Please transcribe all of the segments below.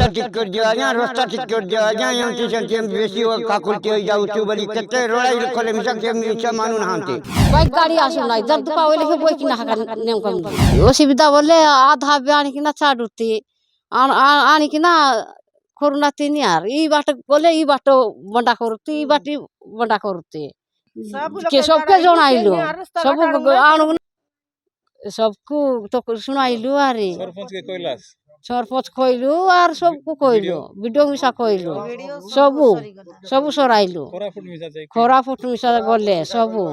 रास्ता ठीक कर दिया आज्ञा रास्ता ठीक कर दिया आज्ञा एमती सेमती एम बेसी काकुलती हो जाउछु बोली केते रोड़ाई कोले मिसा के मिसा मानु नांते बाइक गाड़ी आसु नाई जब दुका होले के बोई किना हका नेम कम असुविधा बोले आधा आनी किना छाडुती आनी किना कोरोना तिनी यार ई बाट बोले ई बाट बंडा करती ई बाटी बंडा करती के सबके जणाइलो सब आनु सबको तो सुनाइलो अरे सरपंच के कैलाश सरपंच कहलु और सबको कहलु वीडियो मिसा कहलु सबू सबू सराइलु कोरापुट मिसा गले सबू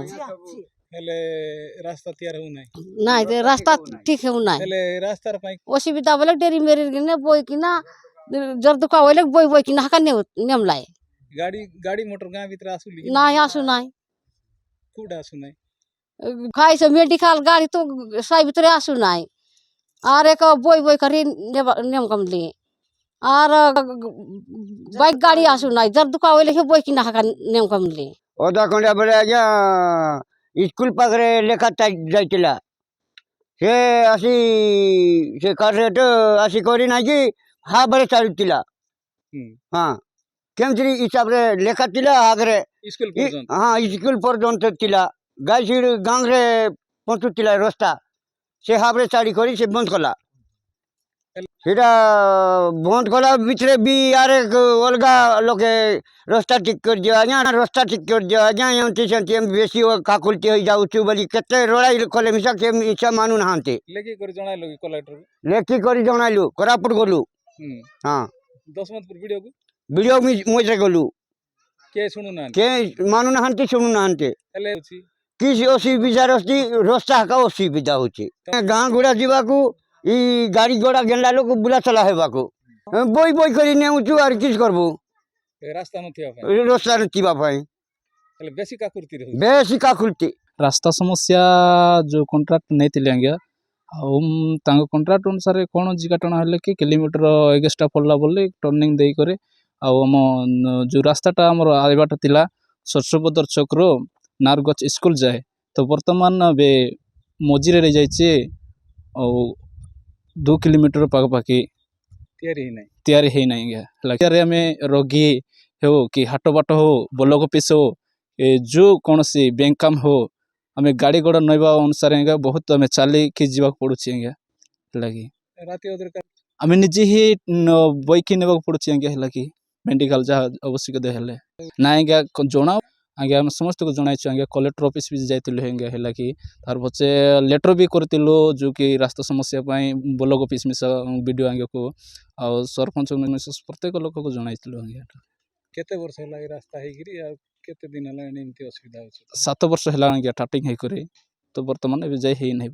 हेले रास्ता तैयार हो नाही ते रास्ता ठीक हो नाही हेले रास्ता रे पाई असुविधा बोले डेरी मेरी ने बोई किना जर दुका होले बोई किना हका नेम लाई गाड़ी गाड़ी मोटर गांव भीतर आसुली नाही आसु नाही कुडा आसु नाही खाई से मेडिकल गाड़ी तो साई भीतर आसु नाही और एक बोई करी नेम कमली और बाइक गाड़ी आसु नाही जर दुका होले के बोई किना हका नेम कमली ओदा कोंडा बोले आज्ञा स्कूल पाखरे लेखा जाइतिला से आसी से कार्य आसी करी ना कि हा बरे चालुतिला हां केमत्री हिसाब रे लेखा तिला आगरे स्कूल पर्यंत हां स्कूल पर्यंत तिला गाइसिड गांग रे पहुंचुतिला रास्ता से हाबरे चाड़ी करी से बंद कला सेटा बंद कला भितरे भी यार अलगा लोके रास्ता ठीक कर दिया आज्ञा रास्ता ठीक कर दिया आज्ञा एमती सेमती एम बेसी काकुलती हो जाउछु बोली केते रोड़ाई कोले मिसा के मिसा मानु नांते लेखी करी जणाइलो कलेक्टर लेखी करी जणाइलु कोरापुट गलु हां दशमतपुर वीडियो मोजे गलु के सुनु ना के मानु नांते सुनु नांते हेले होची किसी असुविधा रास्ता का असुविधा होची गाँ गुड़ा जीवाकू ई गाड़ी घोड़ा गेला लोग बुला चला हेबाकू बोई करी नेउचु आर किस करबो रास्ता नथिया भाई रास्ता नथिबा भाई हेले बेसी काकुलती रास्ता समस्या जो कॉन्ट्रैक्ट नहीं थिले आज्ञा आ कॉन्ट्रैक्ट अनुसार कौन जिगाटना हेले कि किलोमीटर एगेस्ट्रा पड़ला बोले टर्निंग दे करे आम जो रास्ताटा आमर आइबाटा थिला सरस्वती चक्र नारगछ स्कूल जाए तो बर्तमान बे मझीरे रही जाइए 2 किलोमीटर पाखापाखि तैयारी है ना आज्ञा आम रोगी हो कि हाट बाट हो ब्लॉक ऑफिस हो जो कौन सी बैंक काम हो आम गाड़ी घोड़ा नईबा अनुसार आज्ञा बहुत आम चलिकी जावाक पड़ुछि आज्ञा लगी आम निजे ही बैक नेबाक पड़ुछि आज्ञा लगी मेडिकल जहाँ आवश्यकता हेले ना आज्ञा जनाओ आज्ञा आम समस्त को जनाइछु आज्ञा कलेक्टर ऑफिस भी जाइतिलु आज्ञा हेला कि तार पछे लेटर भी करतिलु जो कि रास्ता समस्या पई ब्लॉक ऑफिस मिसा वीडियो आज्ञा को आ सरपंच प्रत्येक लोक को जनाइतिलु आज्ञा केते वर्ष होला ए रास्ता हे गिरी आ केते दिन होला एमती असुविधा होछ 7 वर्ष होला आज्ञा स्टार्टिंग हे करे तो वर्तमान ए जाय हे नै।